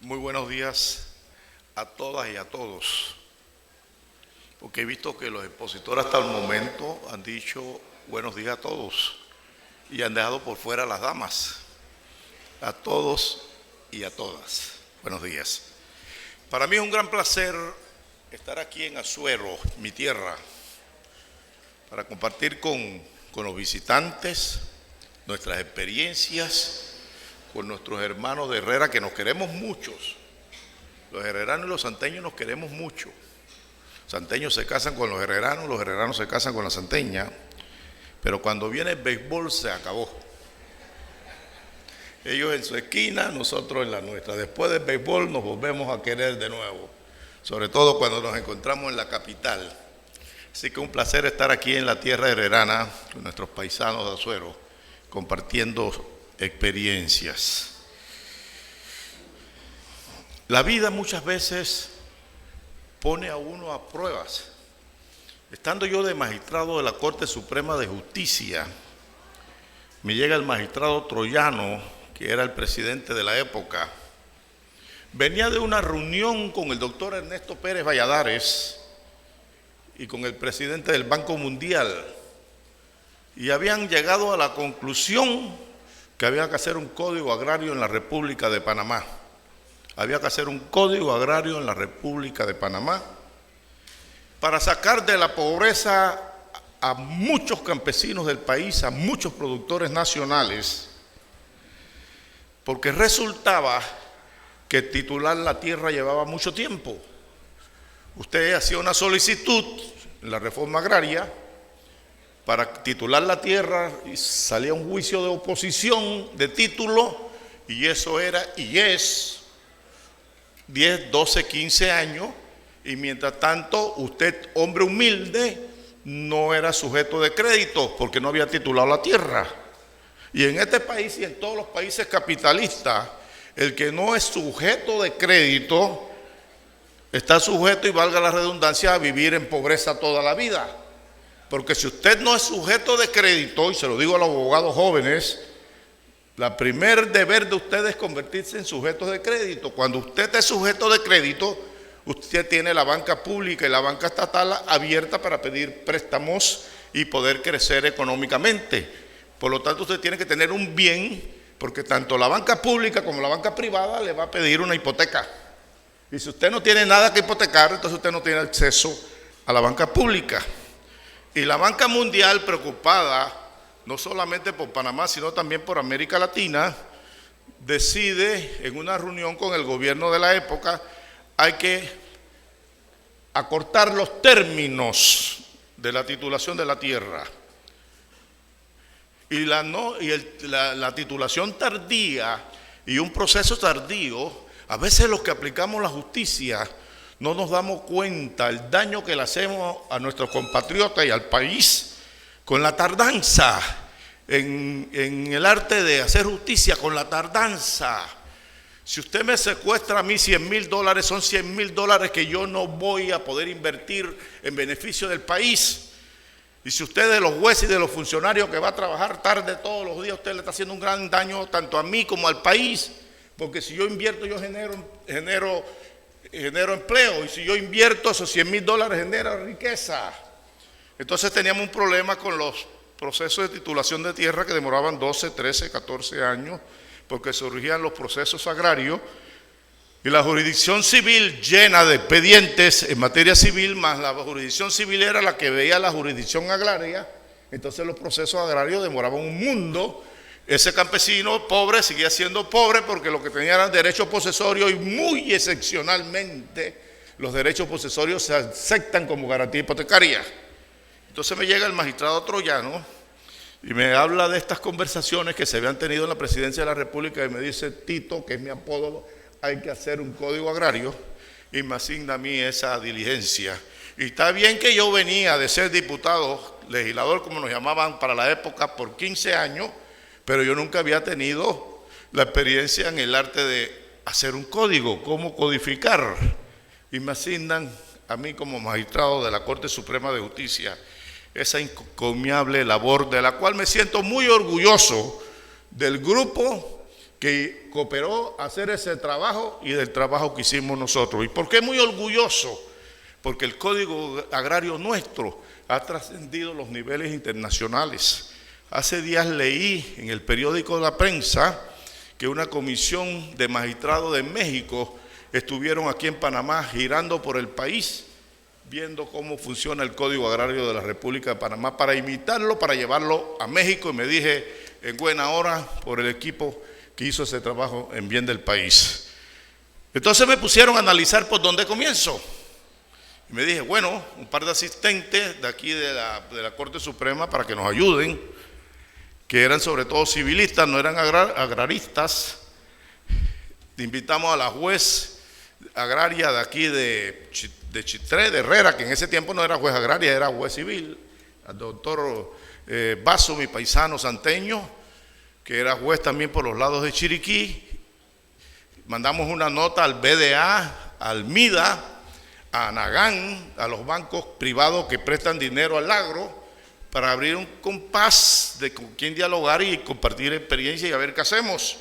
Muy buenos días a todas y a todos, porque he visto que los expositores hasta el momento han dicho buenos días a todos y han dejado por fuera a las damas. A todos y a todas, buenos días. Para mí es un gran placer estar aquí en Azuero, mi tierra, para compartir con los visitantes nuestras experiencias, con nuestros hermanos de Herrera, que nos queremos muchos. Los herreranos y los santeños nos queremos mucho. Los santeños se casan con los herreranos se casan con la santeña, pero cuando viene el béisbol se acabó. Ellos en su esquina, nosotros en la nuestra. Después del béisbol nos volvemos a querer de nuevo, sobre todo cuando nos encontramos en la capital. Así que un placer estar aquí en la tierra herrerana con nuestros paisanos de Azuero, compartiendo experiencias. La vida muchas veces pone a uno a pruebas. Estando yo de magistrado de la Corte Suprema de Justicia, me llega el magistrado Troyano, que era el presidente de la época. Venía de una reunión con el doctor Ernesto Pérez Valladares y con el presidente del Banco Mundial, y habían llegado a la conclusión que había que hacer un código agrario en la República de Panamá. Había que hacer un código agrario en la República de Panamá para sacar de la pobreza a muchos campesinos del país, a muchos productores nacionales, porque resultaba que titular la tierra llevaba mucho tiempo. Usted hacía una solicitud en la reforma agraria para titular la tierra y salía un juicio de oposición de título, y eso era y es 10, 12, 15 años, y mientras tanto usted, hombre humilde, no era sujeto de crédito porque no había titulado la tierra. Y en este país y en todos los países capitalistas, el que no es sujeto de crédito está sujeto, y valga la redundancia, a vivir en pobreza toda la vida. Porque si usted no es sujeto de crédito, y se lo digo a los abogados jóvenes, la primer deber de usted es convertirse en sujeto de crédito. Cuando usted es sujeto de crédito, usted tiene la banca pública y la banca estatal abierta para pedir préstamos y poder crecer económicamente. Por lo tanto, usted tiene que tener un bien, porque tanto la banca pública como la banca privada le va a pedir una hipoteca. Y si usted no tiene nada que hipotecar, entonces usted no tiene acceso a la banca pública. Y la banca mundial, preocupada no solamente por Panamá, sino también por América Latina, decide en una reunión con el gobierno de la época, hay que acortar los términos de la titulación de la tierra. Y la titulación tardía y un proceso tardío, a veces los que aplicamos la justicia no nos damos cuenta el daño que le hacemos a nuestros compatriotas y al país con la tardanza, en el arte de hacer justicia, con la tardanza. Si usted me secuestra a mí $100,000, son $100,000 que yo no voy a poder invertir en beneficio del país. Y si usted, de los jueces y de los funcionarios que va a trabajar tarde todos los días, usted le está haciendo un gran daño tanto a mí como al país, porque si yo invierto, yo genero empleo, y si yo invierto esos $100,000 genera riqueza. Entonces teníamos un problema con los procesos de titulación de tierra que demoraban 12, 13, 14 años, porque surgían los procesos agrarios y la jurisdicción civil llena de expedientes en materia civil, más la jurisdicción civil era la que veía la jurisdicción agraria. Entonces los procesos agrarios demoraban un mundo. Ese campesino pobre seguía siendo pobre porque lo que tenía eran derechos posesorios, y muy excepcionalmente los derechos posesorios se aceptan como garantía hipotecaria. Entonces me llega el magistrado Troyano y me habla de estas conversaciones que se habían tenido en la presidencia de la República, y me dice: Tito, que es mi apodo, hay que hacer un código agrario, y me asigna a mí esa diligencia. Y está bien que yo venía de ser diputado, legislador como nos llamaban para la época, por 15 años, pero yo nunca había tenido la experiencia en el arte de hacer un código, cómo codificar. Y me asignan a mí como magistrado de la Corte Suprema de Justicia esa encomiable labor, de la cual me siento muy orgulloso, del grupo que cooperó a hacer ese trabajo y del trabajo que hicimos nosotros. ¿Y por qué muy orgulloso? Porque el Código Agrario nuestro ha trascendido los niveles internacionales. Hace días leí en el periódico La Prensa que una comisión de magistrados de México estuvieron aquí en Panamá girando por el país, viendo cómo funciona el Código Agrario de la República de Panamá para imitarlo, para llevarlo a México, y me dije en buena hora por el equipo que hizo ese trabajo en bien del país. Entonces me pusieron a analizar por dónde comienzo. Y me dije, bueno, un par de asistentes de aquí de la Corte Suprema para que nos ayuden, que eran sobre todo civilistas, no eran agraristas. Invitamos a la juez agraria de aquí de Chitré, de Herrera, que en ese tiempo no era juez agraria, era juez civil, al doctor Basso, mi paisano santeño, que era juez también por los lados de Chiriquí. Mandamos una nota al BDA, al MIDA, a Anagán, a los bancos privados que prestan dinero al agro, para abrir un compás de con quién dialogar y compartir experiencia y a ver qué hacemos.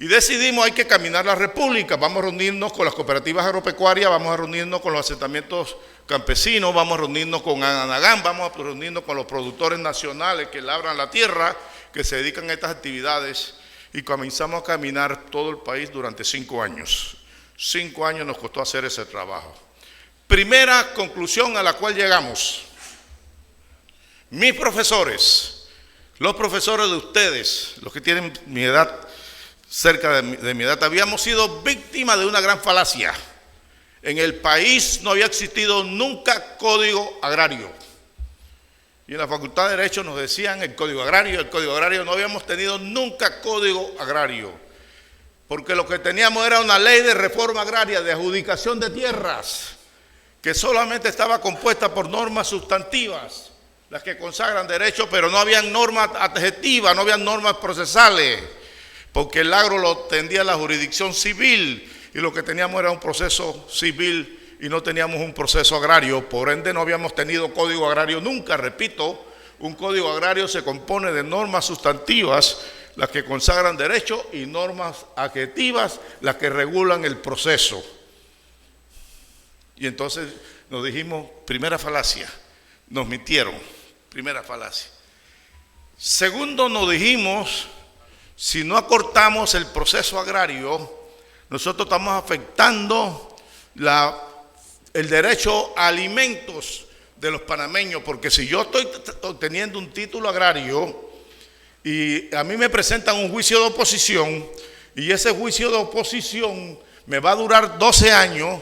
Y decidimos, hay que caminar la República, vamos a reunirnos con las cooperativas agropecuarias, vamos a reunirnos con los asentamientos campesinos, vamos a reunirnos con Anagán, vamos a reunirnos con los productores nacionales que labran la tierra, que se dedican a estas actividades, y comenzamos a caminar todo el país durante 5 años. 5 años nos costó hacer ese trabajo. Primera conclusión a la cual llegamos. Mis profesores, los profesores de ustedes, los que tienen mi edad, cerca de mi edad, habíamos sido víctimas de una gran falacia. En el país no había existido nunca código agrario. Y en la Facultad de Derecho nos decían el código agrario, no habíamos tenido nunca código agrario. Porque lo que teníamos era una ley de reforma agraria, de adjudicación de tierras, que solamente estaba compuesta por normas sustantivas, las que consagran derechos, pero no habían normas adjetivas, no habían normas procesales, porque el agro lo tendía la jurisdicción civil y lo que teníamos era un proceso civil y no teníamos un proceso agrario. Por ende no habíamos tenido código agrario nunca. Repito, un código agrario se compone de normas sustantivas, las que consagran derechos, y normas adjetivas, las que regulan el proceso. Y entonces nos dijimos, primera falacia, nos mintieron, primera falacia. Segundo, nos dijimos, si no acortamos el proceso agrario, nosotros estamos afectando el derecho a alimentos de los panameños, porque si yo estoy obteniendo un título agrario y a mí me presentan un juicio de oposición y ese juicio de oposición me va a durar 12 años,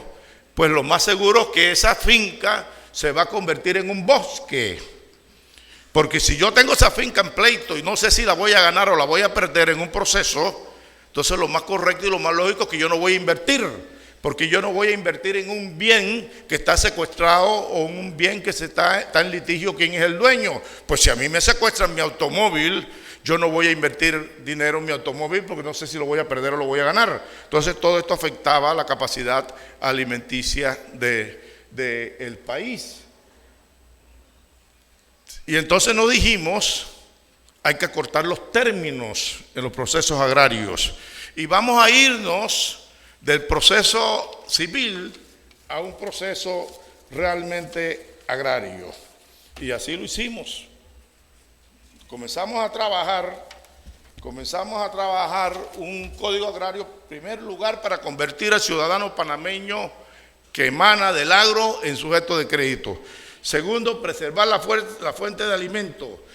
pues lo más seguro es que esa finca se va a convertir en un bosque. Porque si yo tengo esa finca en pleito y no sé si la voy a ganar o la voy a perder en un proceso, entonces lo más correcto y lo más lógico es que yo no voy a invertir, porque yo no voy a invertir en un bien que está secuestrado o en un bien que está en litigio. ¿Quién es el dueño? Pues si a mí me secuestran mi automóvil, yo no voy a invertir dinero en mi automóvil porque no sé si lo voy a perder o lo voy a ganar. Entonces todo esto afectaba la capacidad alimenticia del país. Y entonces nos dijimos, hay que acortar los términos en los procesos agrarios y vamos a irnos del proceso civil a un proceso realmente agrario. Y así lo hicimos. Comenzamos a trabajar un código agrario, en primer lugar, para convertir al ciudadano panameño que emana del agro en sujeto de crédito. Segundo, preservar la fuente de alimento.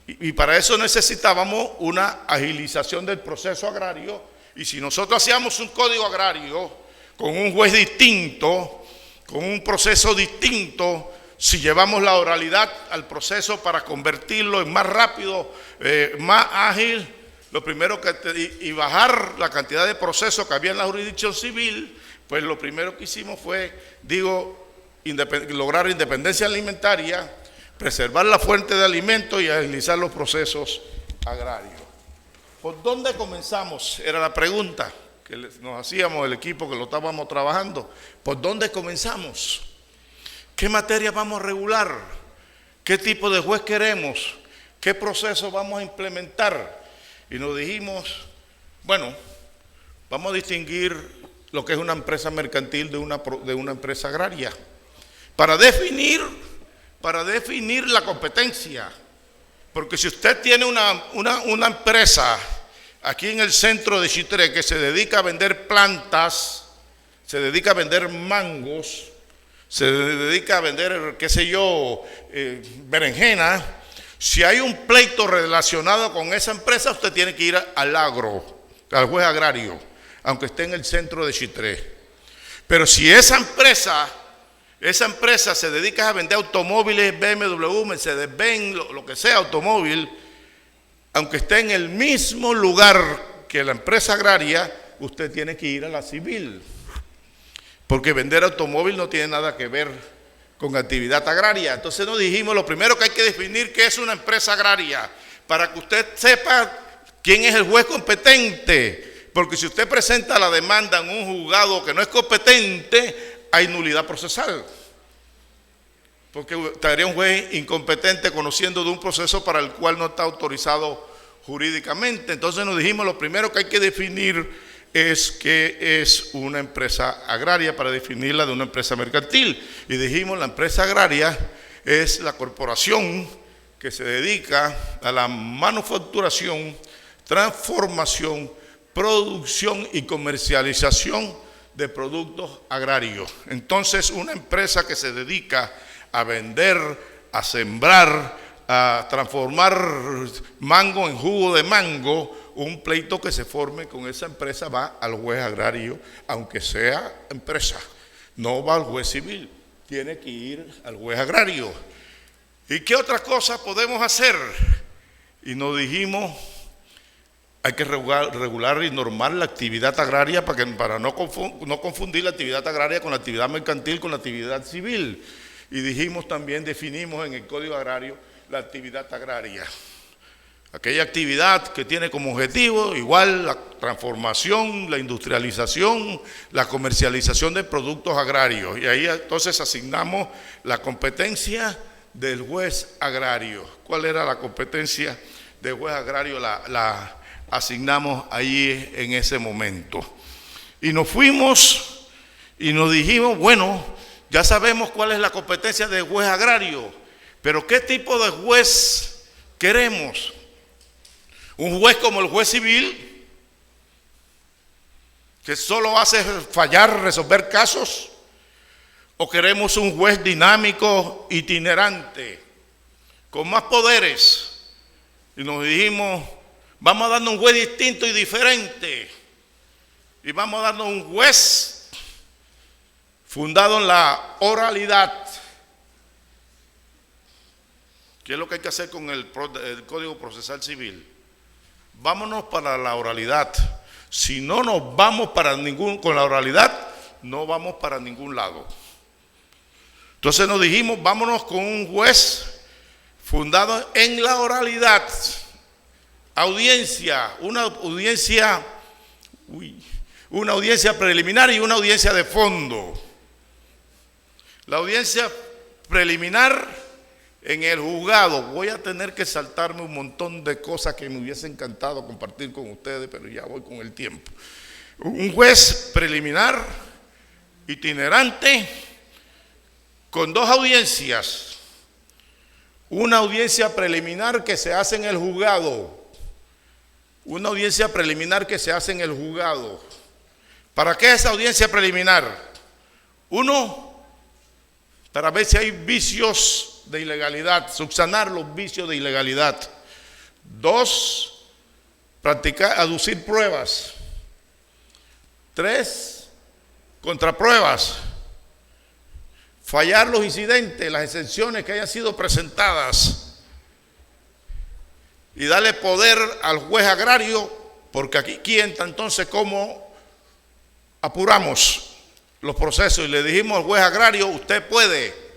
Y para eso necesitábamos una agilización del proceso agrario. Y si nosotros hacíamos un código agrario con un juez distinto, con un proceso distinto, si llevamos la oralidad al proceso para convertirlo en más rápido, más ágil, lo primero y bajar la cantidad de procesos que había en la jurisdicción civil, pues lo primero que hicimos fue, lograr independencia alimentaria, preservar la fuente de alimentos y agilizar los procesos agrarios. ¿Por dónde comenzamos? Era la pregunta que nos hacíamos el equipo que lo estábamos trabajando. ¿Por dónde comenzamos? ¿Qué materia vamos a regular? ¿Qué tipo de juez queremos? ¿Qué proceso vamos a implementar? Y nos dijimos, Bueno, vamos a distinguir lo que es una empresa mercantil de una empresa agraria. Para definir la competencia, porque si usted tiene una empresa aquí en el centro de Chitré que se dedica a vender plantas, se dedica a vender mangos, se dedica a vender, qué sé yo, berenjena, si hay un pleito relacionado con esa empresa, usted tiene que ir al agro, al juez agrario, aunque esté en el centro de Chitré. Pero si esa empresa se dedica a vender automóviles, BMW, Mercedes-Benz, lo que sea automóvil, aunque esté en el mismo lugar que la empresa agraria, usted tiene que ir a la civil. Porque vender automóvil no tiene nada que ver con actividad agraria. Entonces nos dijimos, lo primero que hay que definir qué es una empresa agraria, para que usted sepa quién es el juez competente. Porque si usted presenta la demanda en un juzgado que no es competente, hay nulidad procesal. Porque estaría un juez incompetente conociendo de un proceso para el cual no está autorizado jurídicamente. Entonces nos dijimos, lo primero que hay que definir es qué es una empresa agraria para definirla de una empresa mercantil. Y dijimos, la empresa agraria es la corporación que se dedica a la manufacturación, transformación, producción y comercialización de productos agrarios. Entonces, una empresa que se dedica a vender, a sembrar, a transformar mango en jugo de mango, un pleito que se forme con esa empresa va al juez agrario, aunque sea empresa, no va al juez civil, tiene que ir al juez agrario. ¿Y qué otras cosas podemos hacer? Y nos dijimos, hay que regular y normar la actividad agraria para no confundir la actividad agraria con la actividad mercantil, con la actividad civil. Y dijimos también, definimos en el Código Agrario la actividad agraria. Aquella actividad que tiene como objetivo igual la transformación, la industrialización, la comercialización de productos agrarios. Y ahí entonces asignamos la competencia del juez agrario. ¿Cuál era la competencia del juez agrario? La asignamos ahí en ese momento. Y nos fuimos y nos dijimos, bueno, ya sabemos cuál es la competencia del juez agrario, pero ¿qué tipo de juez queremos? ¿Un juez como el juez civil, que solo hace fallar, resolver casos? ¿O queremos un juez dinámico, itinerante, con más poderes? Y nos dijimos, vamos a darnos un juez distinto y diferente. Y vamos a darnos un juez fundado en la oralidad. ¿Qué es lo que hay que hacer con el Código Procesal Civil? Vámonos para la oralidad. Si no nos vamos con la oralidad, no vamos para ningún lado. Entonces nos dijimos, vámonos con un juez fundado en la oralidad. Una audiencia preliminar y una audiencia de fondo. La audiencia preliminar en el juzgado, voy a tener que saltarme un montón de cosas que me hubiese encantado compartir con ustedes, pero ya voy con el tiempo. Un juez preliminar, itinerante, con dos audiencias. Una audiencia preliminar que se hace en el juzgado. Una audiencia preliminar que se hace en el juzgado. ¿Para qué esa audiencia preliminar? Uno, para ver si hay vicios de ilegalidad, subsanar los vicios de ilegalidad. Dos, aducir pruebas. Tres, contrapruebas. Fallar los incidentes, las exenciones que hayan sido presentadas. Y darle poder al juez agrario, porque aquí entra entonces cómo apuramos los procesos. Y le dijimos al juez agrario, usted puede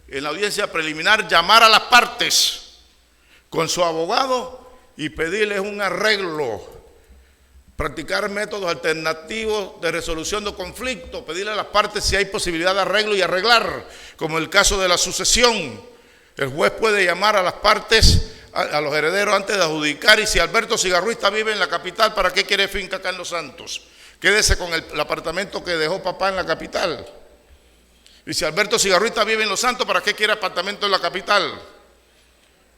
en la audiencia preliminar llamar a las partes con su abogado y pedirles un arreglo, practicar métodos alternativos de resolución de conflictos, pedirle a las partes si hay posibilidad de arreglo y arreglar, como el caso de la sucesión. El juez puede llamar a las partes a los herederos antes de adjudicar. Y si Alberto Cigarruista vive en la capital, ¿para qué quiere finca acá en Los Santos? Quédese con el apartamento que dejó papá en la capital. Y si Alberto Cigarruista vive en Los Santos, ¿para qué quiere apartamento en la capital?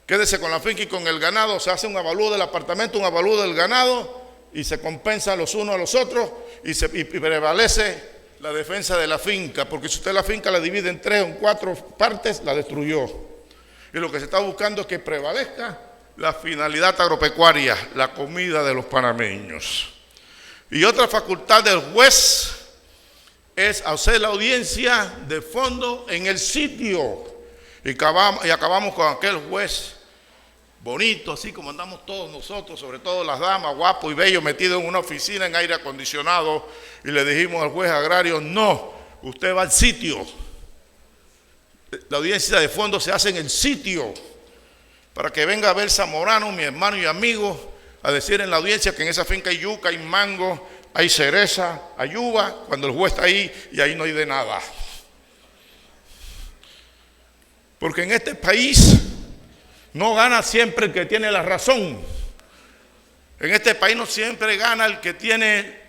Quédese con la finca y con el ganado. Se hace un avalúo del apartamento, un avalúo del ganado, y se compensa los unos a los otros, y prevalece la defensa de la finca, porque si usted la finca la divide en 3 o en 4 partes, la destruyó. Y lo que se está buscando es que prevalezca la finalidad agropecuaria, la comida de los panameños. Y otra facultad del juez es hacer la audiencia de fondo en el sitio. Y acabamos con aquel juez bonito, así como andamos todos nosotros, sobre todo las damas, guapo y bello, metido en una oficina en aire acondicionado, y le dijimos al juez agrario: no, usted va al sitio. La audiencia de fondo se hace en el sitio, para que venga a ver Zamorano, mi hermano y amigo, a decir en la audiencia que en esa finca hay yuca, hay mango, hay cereza, hay uva, cuando el juez está ahí y ahí no hay de nada. Porque en este país no gana siempre el que tiene la razón. En este país no siempre gana el que tiene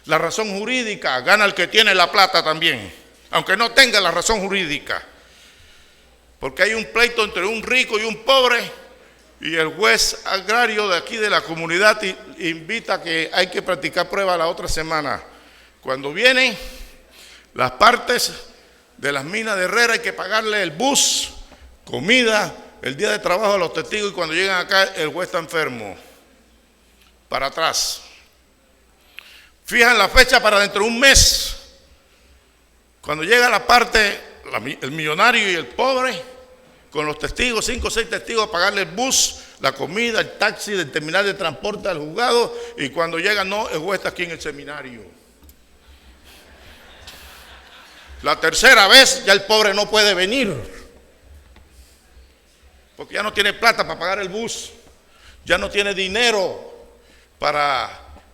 la razón jurídica, gana el que tiene la plata también, aunque no tenga la razón jurídica. Porque hay un pleito entre un rico y un pobre, y el juez agrario de aquí de la comunidad invita a que hay que practicar prueba la otra semana. Cuando vienen las partes de las minas de Herrera, hay que pagarle el bus, comida, el día de trabajo a los testigos, y cuando llegan acá el juez está enfermo. Para atrás. Fijan la fecha para dentro de un mes. Cuando llega la parte, el millonario y el pobre, con los testigos, 5 o 6 testigos, a pagarle el bus, la comida, el taxi del terminal de transporte al juzgado, y cuando llega, no, el juez está aquí en el seminario. La tercera vez ya el pobre no puede venir, porque ya no tiene plata para pagar el bus, ya no tiene dinero para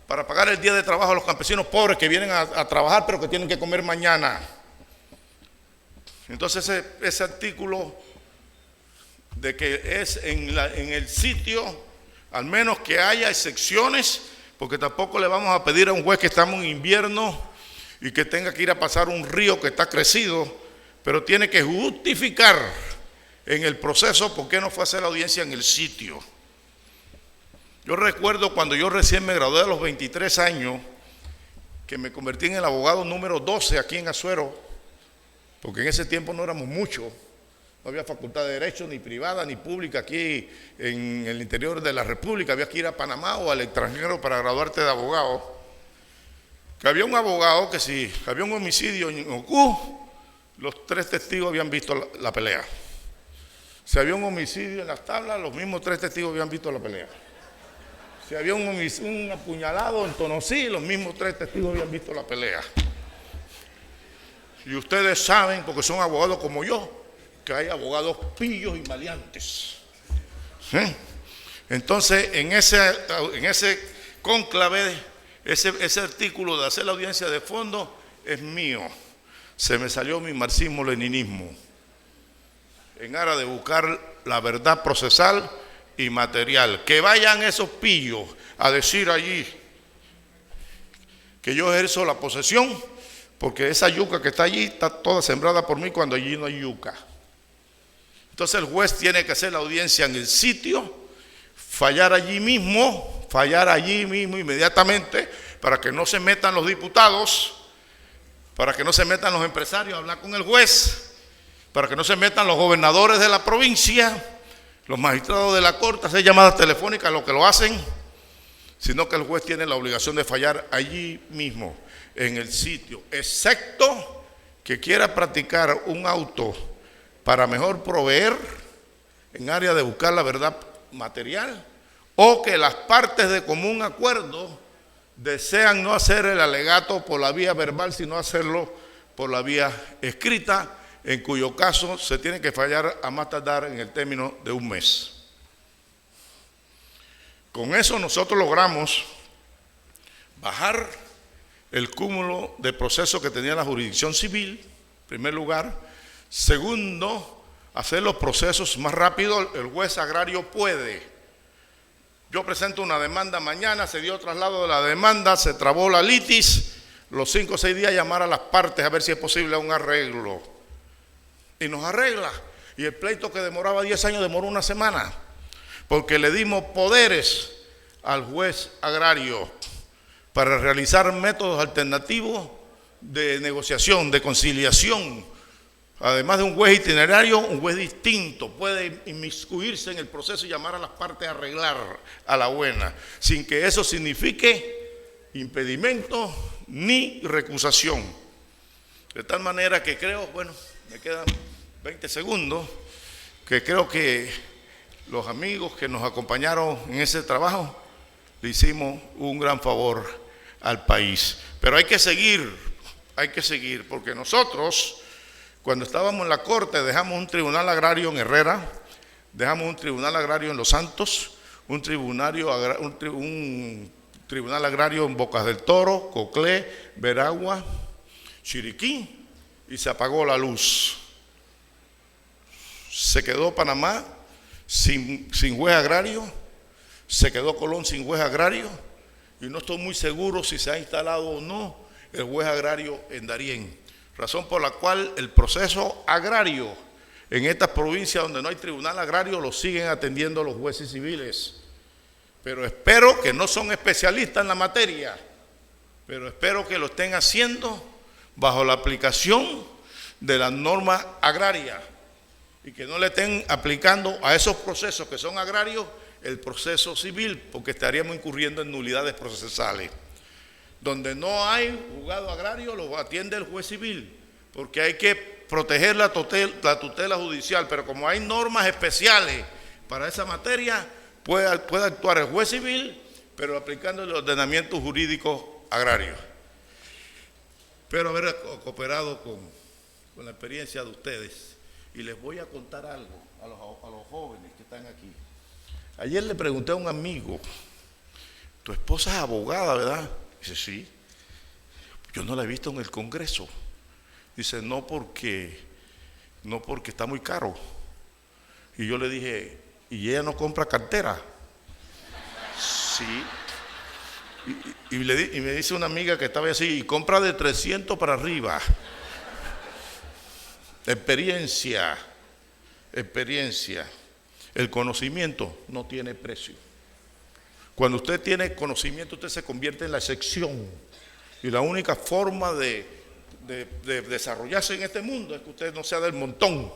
pagar el día de trabajo a los campesinos pobres que vienen a trabajar, pero que tienen que comer mañana. Entonces ese artículo de que es en el sitio, al menos que haya excepciones, porque tampoco le vamos a pedir a un juez que estamos en invierno y que tenga que ir a pasar un río que está crecido, pero tiene que justificar en el proceso por qué no fue a hacer la audiencia en el sitio. Yo recuerdo cuando yo recién me gradué a los 23 años, que me convertí en el abogado número 12 aquí en Azuero, porque en ese tiempo no éramos muchos, no había facultad de Derecho, ni privada, ni pública aquí en el interior de la República, había que ir a Panamá o al extranjero para graduarte de abogado. Que había un abogado que si había un homicidio en Ocú, los 3 testigos habían visto la pelea. Si había un homicidio en las tablas, los mismos 3 testigos habían visto la pelea. Si había un apuñalado en Tonosí, los mismos 3 testigos habían visto la pelea. Y ustedes saben, porque son abogados como yo, que hay abogados pillos y maleantes. ¿Sí? Entonces, en ese cónclave, ese artículo de hacer la audiencia de fondo es mío. Se me salió mi marxismo-leninismo en aras de buscar la verdad procesal y material. Que vayan esos pillos a decir allí que yo ejerzo la posesión, porque esa yuca que está allí está toda sembrada por mí cuando allí no hay yuca. Entonces el juez tiene que hacer la audiencia en el sitio, fallar allí mismo inmediatamente, para que no se metan los diputados, para que no se metan los empresarios a hablar con el juez, para que no se metan los gobernadores de la provincia, los magistrados de la corte, hacer llamadas telefónicas, lo que lo hacen, sino que el juez tiene la obligación de fallar allí mismo, en el sitio, excepto que quiera practicar un auto para mejor proveer en área de buscar la verdad material, o que las partes de común acuerdo desean no hacer el alegato por la vía verbal, sino hacerlo por la vía escrita, en cuyo caso se tiene que fallar a más tardar en el término de un mes. Con eso nosotros logramos bajar el cúmulo de procesos que tenía la jurisdicción civil, en primer lugar. Segundo, hacer los procesos más rápido, el juez agrario puede. Yo presento una demanda mañana, se dio traslado de la demanda, se trabó la litis, los 5 o 6 días llamar a las partes a ver si es posible un arreglo. Y nos arregla. Y el pleito que demoraba 10 años demoró una semana, porque le dimos poderes al juez agrario para realizar métodos alternativos de negociación, de conciliación. Además de un juez itinerario, un juez distinto puede inmiscuirse en el proceso y llamar a las partes a arreglar a la buena, sin que eso signifique impedimento ni recusación. De tal manera que creo, bueno, me quedan 20 segundos, que creo que los amigos que nos acompañaron en ese trabajo le hicimos un gran favor al país. Pero hay que seguir, porque nosotros, cuando estábamos en la corte, dejamos un tribunal agrario en Herrera, dejamos un tribunal agrario en Los Santos, un tribunal agrario en Bocas del Toro, Coclé, Veragua, Chiriquí, y se apagó la luz. Se quedó Panamá sin juez agrario, se quedó Colón sin juez agrario, y no estoy muy seguro si se ha instalado o no el juez agrario en Darién. Razón por la cual el proceso agrario en estas provincias donde no hay tribunal agrario lo siguen atendiendo los jueces civiles. Pero espero que no son especialistas en la materia, pero espero que lo estén haciendo bajo la aplicación de la norma agraria y que no le estén aplicando a esos procesos que son agrarios el proceso civil, porque estaríamos incurriendo en nulidades procesales. Donde no hay juzgado agrario lo atiende el juez civil, porque hay que proteger la tutela judicial, pero como hay normas especiales para esa materia, puede actuar el juez civil, pero aplicando el ordenamiento jurídico agrario. Espero haber cooperado con la experiencia de ustedes, y les voy a contar algo a los jóvenes que están aquí. Ayer le pregunté a un amigo, tu esposa es abogada, ¿verdad? Dice, sí. Yo no la he visto en el Congreso. Dice, no porque está muy caro. Y yo le dije, ¿y ella no compra cartera? Sí. Y me dice una amiga que estaba así, y compra de 300 para arriba. Experiencia. El conocimiento no tiene precio. Cuando usted tiene conocimiento, usted se convierte en la excepción. Y la única forma de desarrollarse en este mundo es que usted no sea del montón,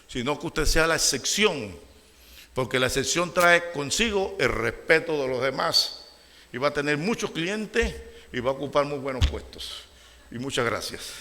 sino que usted sea la excepción. Porque la excepción trae consigo el respeto de los demás. Y va a tener muchos clientes y va a ocupar muy buenos puestos. Y muchas gracias.